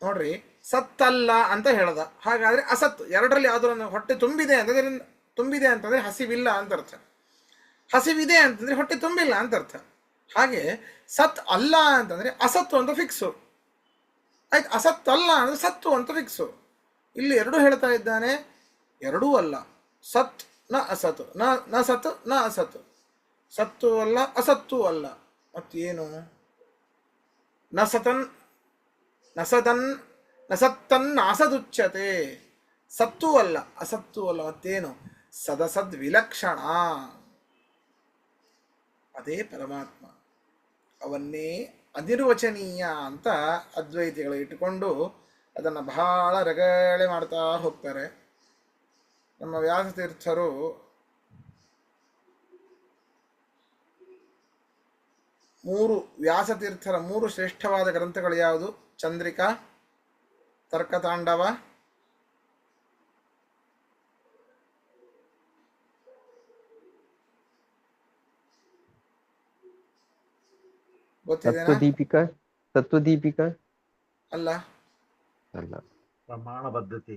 ನೋಡ್ರಿ, ಸತ್ತಲ್ಲ ಅಂತ ಹೇಳ್ದ, ಹಾಗಾದ್ರೆ ಅಸತ್ ಎರಡರಲ್ಲಿ ಯಾವ್ದು? ಹೊಟ್ಟೆ ತುಂಬಿದೆ ಅಂತಂದ್ರೆ, ತುಂಬಿದೆ ಅಂತಂದ್ರೆ ಹಸಿವಿಲ್ಲ ಅಂತ ಅರ್ಥ. ಹಸಿವಿದೆ ಅಂತಂದ್ರೆ ಹೊಟ್ಟೆ ತುಂಬಿಲ್ಲ ಅಂತ ಅರ್ಥ. ಹಾಗೆ ಸತ್ ಅಲ್ಲ ಅಂತಂದ್ರೆ ಅಸತ್ತು ಅಂತ ಫಿಕ್ಸು ಆಯ್ತು. ಅಸತ್ ಅಲ್ಲ ಅಂದ್ರೆ ಸತ್ತು ಅಂತ ಫಿಕ್ಸು. ಇಲ್ಲಿ ಎರಡೂ ಹೇಳ್ತಾ ಇದ್ದಾನೆ, ಎರಡೂ ಅಲ್ಲ. ಸತ್ ನ ಅಸತ್, ನ ಸತ್ ನ ಅಸತ್. ಸತ್ತು ಅಲ್ಲ ಅಸತ್ತೂ ಅಲ್ಲ. ಮತ್ತೇನು? ನ ಸತನ್ ನಸದನ್ ನಸತ್ತನ್ ನಾಸದುಚ್ಯತೆ. ಸತ್ತೂ ಅಲ್ಲ ಅಸತ್ತೂ ಅಲ್ಲ. ಮತ್ತೇನು? ಸದಸದ್ ವಿಲಕ್ಷಣ. ಅದೇ ಪರಮಾತ್ಮ. ಅವನ್ನೇ ಅನಿರ್ವಚನೀಯ ಅಂತ ಅದ್ವೈತಿಗಳು ಇಟ್ಟುಕೊಂಡು ಅದನ್ನು ಬಹಳ ರಗಳೆ ಮಾಡ್ತಾ ಹೋಗ್ತಾರೆ. ನಮ್ಮ ವ್ಯಾಸತೀರ್ಥರು ವ್ಯಾಸತೀರ್ಥರ ಮೂರು ಶ್ರೇಷ್ಠವಾದ ಗ್ರಂಥಗಳು ಯಾವುದು? ಚಂದ್ರಿಕಾ, ತರ್ಕತಾಂಡವ, ಗೊತ್ತಿದೆನಾ? ತತ್ವದೀಪಿಕಾ ಅಲ್ಲ ಅಲ್ಲ, ಪ್ರಮಾಣ ಪದ್ಧತಿ.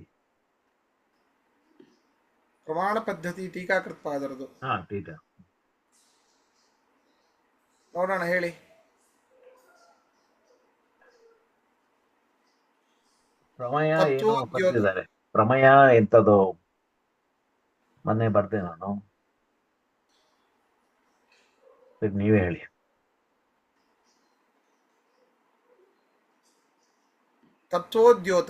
ಪ್ರಮಾಣ ಪದ್ಧತಿ ಟೀಕಾಕೃತ್ಪಾದರದು. ಹಾ, ಟೀಕಾ. ನೋಡೋಣ, ಹೇಳಿ. ಪ್ರಮೇಯ ಏನು ತತ್ವೋದ್ಯೋತ. ಬರ್ತಿದ್ದಾರೆ? ಪ್ರಮೇಯ ಎಂತದು? ಮೊನ್ನೆ ಬರ್ದೆ ನಾನು, ನೀವೇ ಹೇಳಿ. ತತ್ವೋದ್ಯೋತ.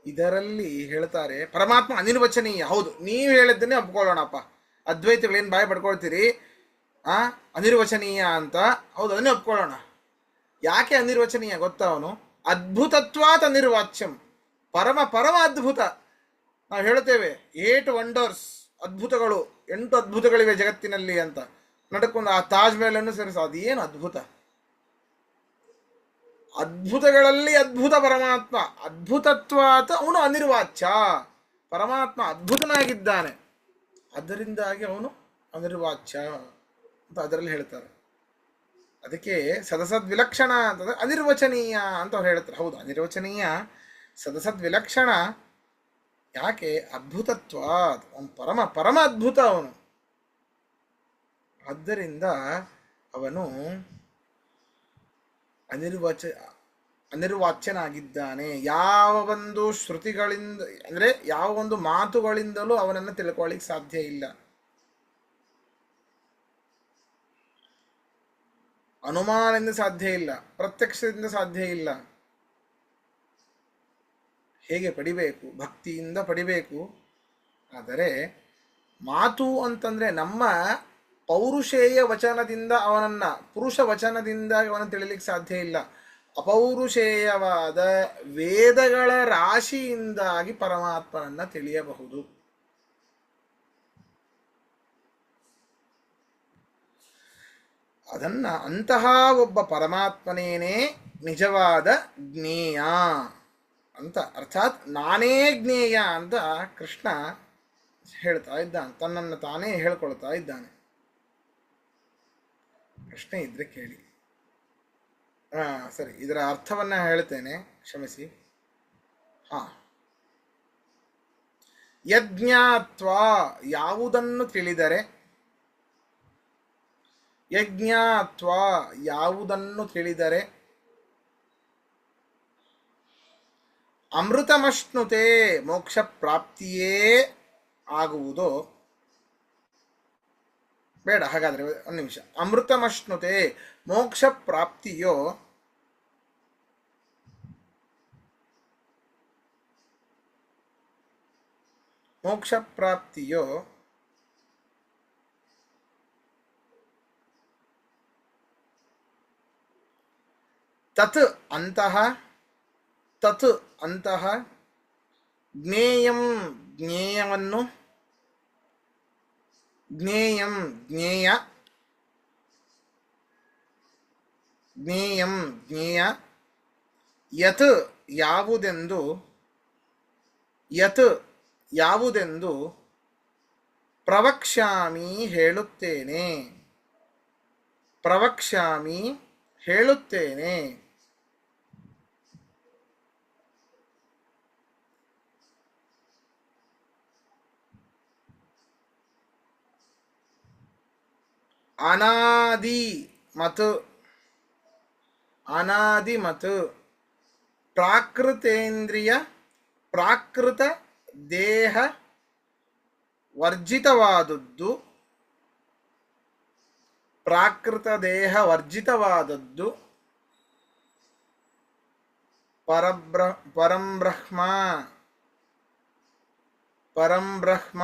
ಇದರಲ್ಲಿ ಹೇಳ್ತಾರೆ ಪರಮಾತ್ಮ ಅನಿರ್ವಚನೀಯ. ಹೌದು, ನೀವು ಹೇಳಿದ್ದನ್ನೇ ಒಪ್ಕೊಳ್ಳೋಣಪ್ಪ. ಅದ್ವೈತಗಳೇನು ಬಾಯಿ ಪಡ್ಕೊಳ್ತೀರಿ ಅನಿರ್ವಚನೀಯ ಅಂತ? ಹೌದು, ಅದನ್ನೇ ಒಪ್ಕೊಳ್ಳೋಣ. ಯಾಕೆ ಅನಿರ್ವಚನೀಯ ಗೊತ್ತಾ? ಅವನು ಅದ್ಭುತತ್ವಾತ್ ಅನಿರ್ವಾಚ್ಯಂ. ಪರಮ ಪರಮ ಅದ್ಭುತ. ನಾವು ಹೇಳ್ತೇವೆ 8 ವಂಡರ್ಸ್, ಅದ್ಭುತಗಳು, 8 ಅದ್ಭುತಗಳಿವೆ ಜಗತ್ತಿನಲ್ಲಿ ಅಂತ. ನಡ್ಕೊಂಡು ಆ ತಾಜ್ ಮಹಲನ್ನು ಸೇರಿಸ, ಅದೇನು ಅದ್ಭುತ? ಅದ್ಭುತಗಳಲ್ಲಿ ಅದ್ಭುತ ಪರಮಾತ್ಮ. ಅದ್ಭುತತ್ವಾತ್ ಅವನು ಅನಿರ್ವಾಚ್ಯ. ಪರಮಾತ್ಮ ಅದ್ಭುತನಾಗಿದ್ದಾನೆ, ಅದರಿಂದಾಗಿ ಅವನು ಅನಿರ್ವಾಚ್ಯ ಅಂತ ಅದರಲ್ಲಿ ಹೇಳ್ತಾರೆ. ಅದಕ್ಕೆ ಸದಸದ್ ವಿಲಕ್ಷಣ ಅಂತಂದ್ರೆ ಅನಿರ್ವಚನೀಯ ಅಂತ ಅವ್ರು ಹೇಳ್ತಾರೆ. ಹೌದು, ಅನಿರ್ವಚನೀಯ, ಸದಸದ್ ವಿಲಕ್ಷಣ. ಯಾಕೆ? ಅದ್ಭುತತ್ವ. ಅವನು ಪರಮ ಪರಮ ಅದ್ಭುತ ಅವನು. ಆದ್ದರಿಂದ ಅವನು ಅನಿರ್ವಾಚ್ಯನಾಗಿದ್ದಾನೆ. ಯಾವ ಒಂದು ಶ್ರುತಿಗಳಿಂದ ಅಂದರೆ ಯಾವ ಒಂದು ಮಾತುಗಳಿಂದಲೂ ಅವನನ್ನು ತಿಳ್ಕೊಳ್ಳಿಕ್ಕೆ ಸಾಧ್ಯ ಇಲ್ಲ. ಅನುಮಾನದಿಂದ ಸಾಧ್ಯ ಇಲ್ಲ, ಪ್ರತ್ಯಕ್ಷದಿಂದ ಸಾಧ್ಯ ಇಲ್ಲ. ಹೇಗೆ ಪಡಿಬೇಕು? ಭಕ್ತಿಯಿಂದ ಪಡಿಬೇಕು. ಆದರೆ ಮಾತು ಅಂತಂದರೆ ನಮ್ಮ ಪೌರುಷೇಯ ವಚನದಿಂದ ಅವನನ್ನು, ಪುರುಷ ವಚನದಿಂದ ಅವನನ್ನು ತಿಳಿಲಿಕ್ಕೆ ಸಾಧ್ಯ ಇಲ್ಲ. ಅಪೌರುಷೇಯವಾದ ವೇದಗಳ ರಾಶಿಯಿಂದಾಗಿ ಪರಮಾತ್ಮನನ್ನು ತಿಳಿಯಬಹುದು. ಅಂತಹ ಒಬ್ಬ ಪರಮಾತ್ಮನೇನೇ ನಿಜವಾದ ಜ್ಞೇಯ ಅಂತ. ಅರ್ಥಾತ್ ನಾನೇ ಜ್ಞೇಯ ಅಂತ ಕೃಷ್ಣ ಹೇಳ್ತಾ ಇದ್ದಾನೆ, ತನ್ನನ್ನು ತಾನೇ ಹೇಳ್ಕೊಳ್ತಾ ಇದ್ದಾನೆ. ಪ್ರಶ್ನೆ ಇದ್ರೆ ಕೇಳಿ. ಸರಿ, ಇದರ ಅರ್ಥವನ್ನ ಹೇಳ್ತೇನೆ, ಕ್ಷಮಿಸಿ. ಯಜ್ಞಾತ್ವ, ಯಾವುದನ್ನು ತಿಳಿದರೆ. ಯಜ್ಞಾತ್ವ, ಯಾವುದನ್ನು ತಿಳಿದರೆ. ಅಮೃತಮಶ್ನುತೆ, ಮೋಕ್ಷ ಪ್ರಾಪ್ತಿಯೇ ಆಗುವುದೋ? ಬೇಡ, ಹಾಗಾದ್ರೆ ಒಂದು ನಿಮಿಷ. ಅಮೃತಮಶ್ನುತೆ, ಮೋಕ್ಷ ಪ್ರಾಪ್ತಿಯೋ ಮೋಕ್ಷ ಪ್ರಾಪ್ತಿಯೋ ತತ್ ಅಂತಹ ತತ್ ಅಂತಹ ಜ್ಞೇಯಂ ಜ್ಞೇಯವನ್ನು ಜ್ಞೇಯಂ ಜ್ಞೇಯ ಜ್ಞೇಯಂ ಜ್ಞೇಯ ಯತ್ ಯಾವುದೆಂದು ಯತ್ ಯಾವುದೆಂದು ಪ್ರವಕ್ಷ್ಯಾಮಿ ಹೇಳುತ್ತೇನೆ ಪ್ರವಕ್ಷ್ಯಾಮಿ ಹೇಳುತ್ತೇನೆ ಅನಾದಿ ಮತ್ ಅನಾದಿ ಮತ್ ಪ್ರಾಕೃತೇಂದ್ರಿಯ ಪ್ರಾಕೃತ ದೇಹ ವರ್ಜಿತವಾದದ್ದು ಪ್ರಾಕೃತ ದೇಹ ವರ್ಜಿತವಾದದ್ದು ಪರಂಬ್ರಹ್ಮ ಪರಂಬ್ರಹ್ಮ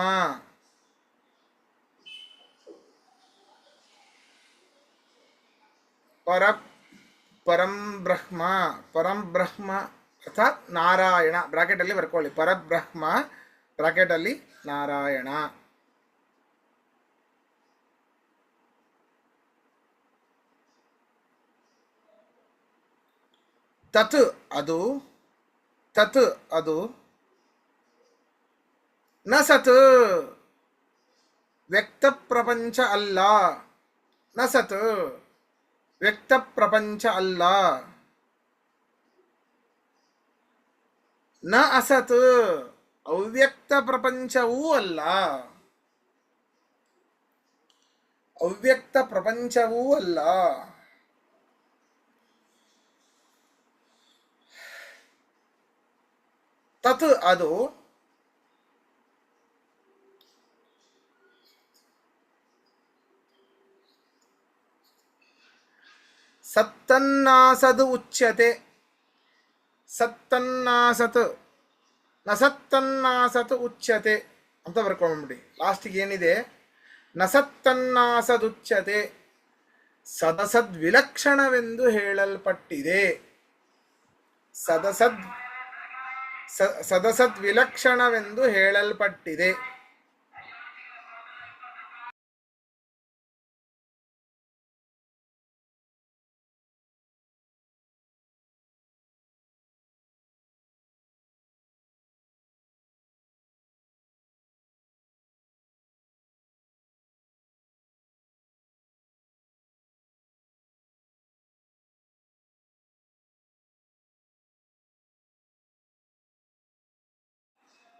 ಪರಂಬ್ರಹ್ಮ ಪರಂಬ್ರಹ್ಮ ಅರ್ಥಾತ್ ನಾರಾಯಣ ಬ್ರಾಕೆಟಲ್ಲಿ ಬರ್ಕೊಳ್ಳಿ ಪರಬ್ರಹ್ಮ ಬ್ರಾಕೆಟಲ್ಲಿ ನಾರಾಯಣ ತತ್ ಅದು ತತ್ ಅದು ನ ಸತ್ ವ್ಯಕ್ತ ಪ್ರಪಂಚ ಅಲ್ಲ ನ ಸತ್ ವ್ಯಕ್ತ ಪ್ರಪಂಚ ಅಲ್ಲ ನ ಅಸತ್ ಅವ್ಯಕ್ತ ಪ್ರಪಂಚವೂ ಅಲ್ಲ ಅವ್ಯಕ್ತ ಪ್ರಪಂಚವೂ ಅಲ್ಲ ತತ್ ಅದು ಸತ್ತನ್ನಾಸದು ಉಚ್ಯತೆ ಸತ್ತನ್ನಾಸತ್ ನ ಸತ್ತನ್ನಾಸತ್ ಉಚ್ಯತೆ ಅಂತ ಬರ್ಕೊಂಡ್ಬಿಡಿ ಲಾಸ್ಟಿಗೆ ಏನಿದೆ ನ ಸತ್ತನ್ನಾಸದುಚ್ಯತೆ ಸದಸದ್ ವಿಲಕ್ಷಣವೆಂದು ಹೇಳಲ್ಪಟ್ಟಿದೆ ಸದಸದ್ ವಿಲಕ್ಷಣವೆಂದು ಹೇಳಲ್ಪಟ್ಟಿದೆ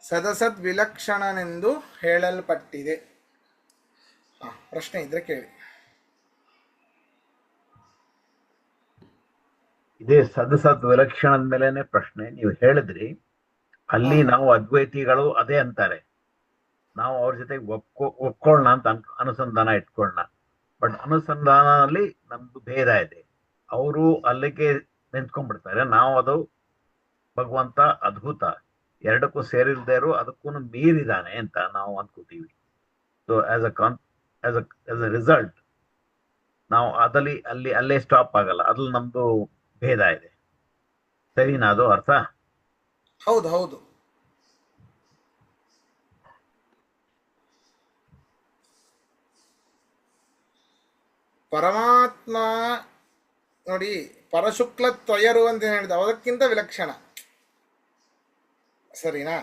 ಸದಸದ್ ವಿಲಕ್ಷಣನೆಂದು ಹೇಳಲ್ಪಟ್ಟಿದೆ. ಪ್ರಶ್ನೆ ಇದ್ರೆ ಕೇಳಿ. ಇದೇ ಸದಸದ್ ವಿಲಕ್ಷಣದ ಮೇಲೆನೆ ಪ್ರಶ್ನೆ. ನೀವು ಹೇಳಿದ್ರಿ ಅಲ್ಲಿ ನಾವು ಅದ್ವೈತಿಗಳು ಅದೇ ಅಂತಾರೆ, ನಾವು ಅವ್ರ ಜೊತೆಗೆ ಒಪ್ಕೊಳ್ಳೋಣ ಅಂತ ಅನುಸಂಧಾನ ಇಟ್ಕೊಳ್ಳೋಣ. ಬಟ್ ಅನುಸಂಧಾನದಲ್ಲಿ ನಮ್ದು ಭೇದ ಇದೆ. ಅವರು ಅಲ್ಲಿಗೆ ನಿಂತ್ಕೊಂಡ್ಬಿಡ್ತಾರೆ, ನಾವು ಅದು ಭಗವಂತ ಅದ್ಭುತ, ಎರಡಕ್ಕೂ ಸೇರಿಲ್ದೇರು ಅದಕ್ಕೂ ಮೀರಿದಾನೆ ಅಂತ ನಾವು ಅನ್ಕೋತೀವಿ. ಸೊ ಆಸ್ ಅ ರಿಸಲ್ಟ್ ನಾವು ಅಲ್ಲೇ ಸ್ಟಾಪ್ ಆಗಲ್ಲ, ಅದ್ರಲ್ಲಿ ನಮ್ದು ಭೇದ ಇದೆ. ಸರಿನಾ ಅದು ಅರ್ಥ? ಹೌದು ಹೌದು. ಪರಮಾತ್ಮ ನೋಡಿ, ಪರಶುಕ್ಲ ತ್ವಯರು ಅಂತ ಹೇಳಿದ ಅದಕ್ಕಿಂತ ವಿಲಕ್ಷಣ. ಸರಿನಾ?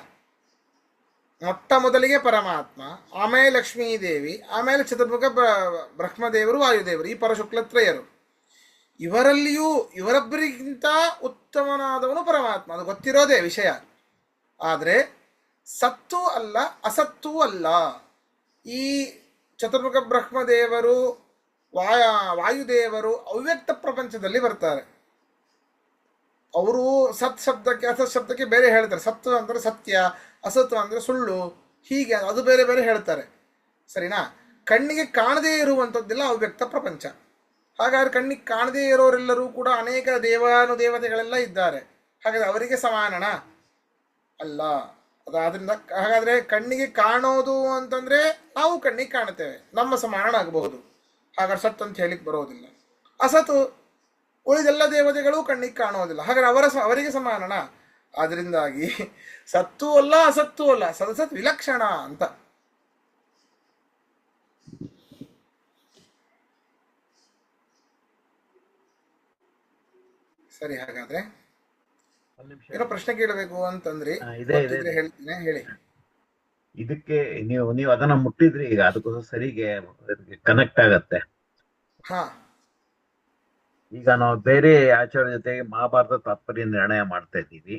ಮೊಟ್ಟ ಮೊದಲಿಗೆ ಪರಮಾತ್ಮ, ಆಮೇಲೆ ಲಕ್ಷ್ಮೀದೇವಿ, ಆಮೇಲೆ ಚತುರ್ಮುಖ ಬ್ರಹ್ಮದೇವರು, ವಾಯುದೇವರು, ಈ ಪರಶುಕ್ಲತ್ರಯರು. ಇವರಲ್ಲಿಯೂ ಇವರೊಬ್ಬರಿಗಿಂತ ಉತ್ತಮನಾದವನು ಪರಮಾತ್ಮ, ಅದು ಗೊತ್ತಿರೋದೇ ವಿಷಯ. ಆದರೆ ಸತ್ತು ಅಲ್ಲ, ಅಸತ್ತೂ ಅಲ್ಲ. ಈ ಚತುರ್ಮುಖ ಬ್ರಹ್ಮದೇವರು, ವಾಯುದೇವರು ಅವ್ಯಕ್ತ ಪ್ರಪಂಚದಲ್ಲಿ ಬರ್ತಾರೆ. ಅವರು ಸತ್ ಶಬ್ದಕ್ಕೆ ಅಸತ್ ಶಬ್ದಕ್ಕೆ ಬೇರೆ ಹೇಳ್ತಾರೆ. ಸತ್ತು ಅಂದರೆ ಸತ್ಯ, ಅಸತ್ತು ಅಂದರೆ ಸುಳ್ಳು, ಹೀಗೆ ಅದು ಬೇರೆ ಬೇರೆ ಹೇಳ್ತಾರೆ. ಸರಿನಾ? ಕಣ್ಣಿಗೆ ಕಾಣದೇ ಇರುವಂಥದ್ದೆಲ್ಲ ಅವ್ಯಕ್ತ ಪ್ರಪಂಚ. ಹಾಗಾದ್ರೆ ಕಣ್ಣಿಗೆ ಕಾಣದೇ ಇರೋರೆಲ್ಲರೂ ಕೂಡ ಅನೇಕ ದೇವಾನುದೇವತೆಗಳೆಲ್ಲ ಇದ್ದಾರೆ. ಹಾಗಾದ್ರೆ ಅವರಿಗೆ ಸಮಾನನಾ? ಅಲ್ಲ, ಅದಾದ್ರಿಂದ ಹಾಗಾದ್ರೆ ಕಣ್ಣಿಗೆ ಕಾಣೋದು ಅಂತಂದ್ರೆ ನಾವು ಕಣ್ಣಿಗೆ ಕಾಣುತ್ತೇವೆ, ನಮ್ಮ ಸಮಾನನಾಗಬಹುದು. ಹಾಗಾದ್ರೆ ಸತ್ ಅಂತ ಹೇಳಿಕ್ ಬರೋದಿಲ್ಲ. ಅಸತು ಉಳಿದೆಲ್ಲ ದೇವತೆಗಳು ಕಣ್ಣಿಗೆ ಕಾಣೋದಿಲ್ಲ, ಹಾಗಾದ್ರೆ ಅವರಿಗೆ ಸಮಾನನ. ಆದ್ರಿಂದಾಗಿ ಸತ್ತು ಅಲ್ಲ ಅಸತ್ತು ಅಲ್ಲ, ಸದಸತ್ ವಿಲಕ್ಷಣ ಅಂತ. ಸರಿ, ಹಾಗಾದ್ರೆ ಒಂದ್ ನಿಮಿಷ. ಏನೋ ಪ್ರಶ್ನೆ ಕೇಳಬೇಕು ಅಂತಂದ್ರಿ, ಇದೆ ಗೊತ್ತಿದ್ರೆ ಹೇಳ್ತೀನಿ, ಹೇಳಿ. ಇದಕ್ಕೆ ನೀವು ಅದನ್ನ ಮುಟ್ಟಿದ್ರಿ, ಈಗ ಅದಕ್ಕೋಸ್ಕರ ಸರಿಗೆ ಕನೆಕ್ಟ್ ಆಗತ್ತೆ. ಹಾ ಈಗ ನಾವು ಬೇರೆ ಆಚಾರ್ಯ ಜೊತೆಗೆ ಮಹಾಭಾರತ ತಾತ್ಪರ್ಯ ನಿರ್ಣಯ ಮಾಡ್ತಾ ಇದ್ದೀವಿ.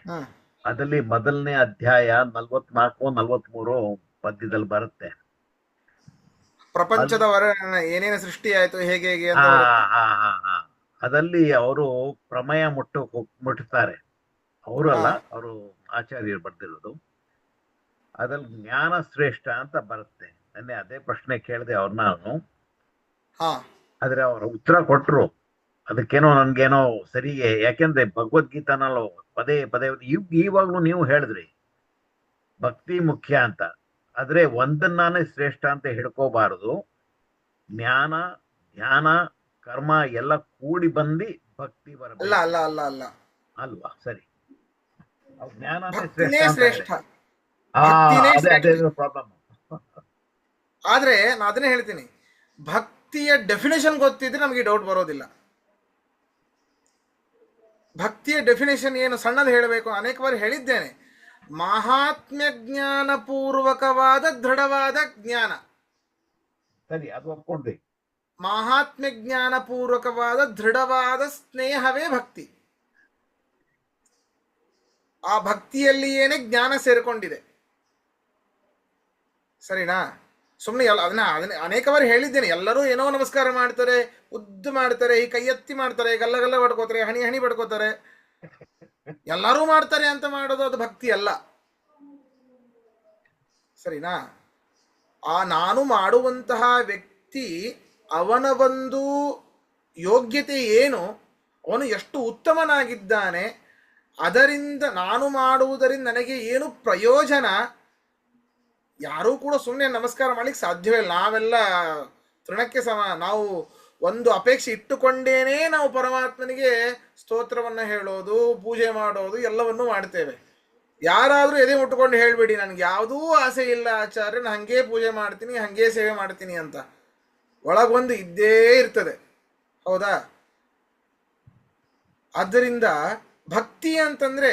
ಹ್ಮ್ ಅದರಲ್ಲಿ ಮೊದಲನೇ ಅಧ್ಯಾಯ 44-43 ಪದ್ಯದಲ್ಲಿ ಬರುತ್ತೆ. ಪ್ರಪಂಚದ ಏನೇನು ಸೃಷ್ಟಿ ಆಯ್ತು, ಹೇಗೆ ಹೇಗೆ ಆ, ಅಂತ ಬರುತ್ತೆ. ಆ, ಆ, ಆ. ಅದಲ್ಲಿ ಅವರು ಪ್ರಮೇಯ ಮುಟ್ಟುತ್ತಾರೆ. ಅವರಲ್ಲ, ಹಾ. ಅವರು ಆಚಾರ್ಯರು ಬರ್ದಿರೋದು. ಅದ್ರಲ್ಲಿ ಜ್ಞಾನ ಶ್ರೇಷ್ಠ ಅಂತ ಬರುತ್ತೆ. ನೆನ್ನೆ ಅದೇ ಪ್ರಶ್ನೆ ಕೇಳಿದೆ ಅವ್ರನ್ನ ನಾನು. ಹಾ ಆದ್ರೆ ಅವ್ರ ಉತ್ತರ ಕೊಟ್ರು. ಅದಕ್ಕೇನೋ ನನ್ಗೇನೋ ಸರಿಗೆ, ಯಾಕೆಂದ್ರೆ ಭಗವದ್ಗೀತಾನಲ್ಲೂ ಪದೇ ಪದೇ ಈವಾಗ್ಲೂ ನೀವು ಹೇಳಿದ್ರಿ ಭಕ್ತಿ ಮುಖ್ಯ ಅಂತ. ಆದ್ರೆ ಒಂದನ್ನಾನೇ ಶ್ರೇಷ್ಠ ಅಂತ ಹಿಡ್ಕೋಬಾರದು. ಜ್ಞಾನ, ಧ್ಯಾನ, ಕರ್ಮ ಎಲ್ಲ ಕೂಡಿ ಬಂದು ಭಕ್ತಿ ಅಲ್ಲ ಬರಬೇಕು. ಅಲ್ಲ ಅಲ್ಲ ಅಲ್ಲ, ಅಲ್ವಾ? ಸರಿ, ಜ್ಞಾನನೇ ಭಕ್ತಿನೇ ಶ್ರೇಷ್ಠ ಅಂತ ಶ್ರೇಷ್ಠ, ಹೇಳಿ. ಭಕ್ತಿನೇ ಅದೇ ಶ್ರೇಷ್ಠ. ಪ್ರಾಬ್ಲಮ್. ಆದ್ರೆ ನಾನು ಅದನ್ನೇ ಹೇಳ್ತೀನಿ, ಭಕ್ತಿಯ ಡೆಫಿನೇಷನ್ ಗೊತ್ತಿದ್ರೆ ನಮಗೆ ಡೌಟ್ ಬರೋದಿಲ್ಲ. ಭಕ್ತಿಯ ಡೆಫಿನೇಷನ್ ಏನು ಸಣ್ಣದು ಹೇಳಬೇಕು, ಅನೇಕ ಬಾರಿ ಹೇಳಿದ್ದೇನೆ. ಮಹಾತ್ಮ್ಯ ಜ್ಞಾನ ಪೂರ್ವಕವಾದ ದೃಢವಾದ ಜ್ಞಾನ, ಸರಿ, ಅದು ಒಪ್ಕೊಂಡ್ರಿ. ಮಹಾತ್ಮ್ಯ ಜ್ಞಾನ ಪೂರ್ವಕವಾದ ದೃಢವಾದ ಸ್ನೇಹವೇ ಭಕ್ತಿ. ಆ ಭಕ್ತಿಯಲ್ಲಿಯೇನೆ ಜ್ಞಾನ ಸೇರಿಕೊಂಡಿದೆ. ಸರಿನಾ? ಸುಮ್ಮನೆ ಅದನ್ನ ಅನೇಕ ಬಾರಿ ಹೇಳಿದ್ದೇನೆ. ಎಲ್ಲರೂ ಏನೋ ನಮಸ್ಕಾರ ಮಾಡ್ತಾರೆ, ಉದ್ದು ಮಾಡ್ತಾರೆ, ಈ ಕೈ ಎತ್ತಿ ಮಾಡ್ತಾರೆ, ಗಲ್ಲ ಬಡ್ಕೋತಾರೆ, ಹಣಿ ಹಣಿ ಬಡ್ಕೋತಾರೆ, ಎಲ್ಲರೂ ಮಾಡ್ತಾರೆ ಅಂತ ಮಾಡೋದು ಅದು ಭಕ್ತಿ ಅಲ್ಲ. ಸರಿನಾ? ಆ ನಾನು ಮಾಡುವಂತಹ ವ್ಯಕ್ತಿ ಅವನ ಒಂದು ಯೋಗ್ಯತೆ ಏನು, ಅವನು ಎಷ್ಟು ಉತ್ತಮನಾಗಿದ್ದಾನೆ, ಅದರಿಂದ ನಾನು ಮಾಡುವುದರಿಂದ ನನಗೆ ಏನು ಪ್ರಯೋಜನ. ಯಾರೂ ಕೂಡ ಸುಮ್ಮನೆ ನಮಸ್ಕಾರ ಮಾಡ್ಲಿಕ್ಕೆ ಸಾಧ್ಯವೇ ಇಲ್ಲ. ನಾವೆಲ್ಲ ತೃಣಕ್ಕೆ ನಾವು ಒಂದು ಅಪೇಕ್ಷೆ ಇಟ್ಟುಕೊಂಡೇನೆ ನಾವು ಪರಮಾತ್ಮನಿಗೆ ಸ್ತೋತ್ರವನ್ನು ಹೇಳೋದು, ಪೂಜೆ ಮಾಡೋದು ಎಲ್ಲವನ್ನೂ ಮಾಡ್ತೇವೆ. ಯಾರಾದರೂ ಎದೆ ಮುಟ್ಟುಕೊಂಡು ಹೇಳ್ಬೇಡಿ ನನಗೆ ಯಾವುದೂ ಆಸೆ ಇಲ್ಲ ಆಚಾರ್ಯ, ನಾನು ಹಂಗೇ ಪೂಜೆ ಮಾಡ್ತೀನಿ, ಹಂಗೇ ಸೇವೆ ಮಾಡ್ತೀನಿ ಅಂತ. ಒಳಗೊಂದು ಇದ್ದೇ ಇರ್ತದೆ, ಹೌದಾ? ಆದ್ದರಿಂದ ಭಕ್ತಿ ಅಂತಂದ್ರೆ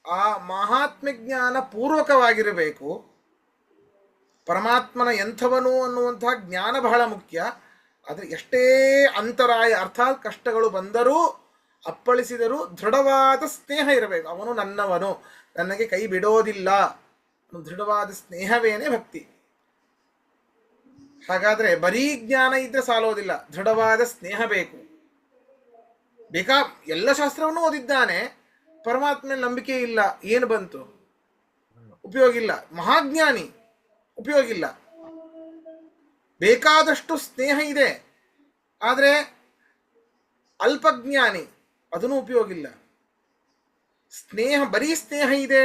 ಆ ಮಹಾತ್ಮ ಜ್ಞಾನ ಪೂರ್ವಕವಾಗಿರಬೇಕು. ಪರಮಾತ್ಮನ ಎಂಥವನು ಅನ್ನುವಂತಹ ಜ್ಞಾನ ಬಹಳ ಮುಖ್ಯ. ಆದರೆ ಎಷ್ಟೇ ಅಂತರಾಯ ಅರ್ಥಾತ್ ಕಷ್ಟಗಳು ಬಂದರೂ ಅಪ್ಪಳಿಸಿದರೂ ದೃಢವಾದ ಸ್ನೇಹ ಇರಬೇಕು. ಅವನು ನನ್ನವನು, ನನಗೆ ಕೈ ಬಿಡೋದಿಲ್ಲ, ದೃಢವಾದ ಸ್ನೇಹವೇನೇ ಭಕ್ತಿ. ಹಾಗಾದ್ರೆ ಬರೀ ಜ್ಞಾನ ಇದ್ರೆ ಸಾಲೋದಿಲ್ಲ, ದೃಢವಾದ ಸ್ನೇಹ ಬೇಕು. ಎಲ್ಲ ಶಾಸ್ತ್ರವನ್ನು ಓದಿದ್ದಾನೆ, ಪರಮಾತ್ಮ ನಂಬಿಕೆ ಇಲ್ಲ, ಏನು ಬಂತು? ಉಪಯೋಗ ಇಲ್ಲ. ಮಹಾಜ್ಞಾನಿ, ಉಪಯೋಗ ಇಲ್ಲ. ಬೇಕಾದಷ್ಟು ಸ್ನೇಹ ಇದೆ, ಆದರೆ ಅಲ್ಪಜ್ಞಾನಿ, ಅದನ್ನು ಉಪಯೋಗ ಇಲ್ಲ. ಸ್ನೇಹ, ಬರೀ ಸ್ನೇಹ ಇದೆ,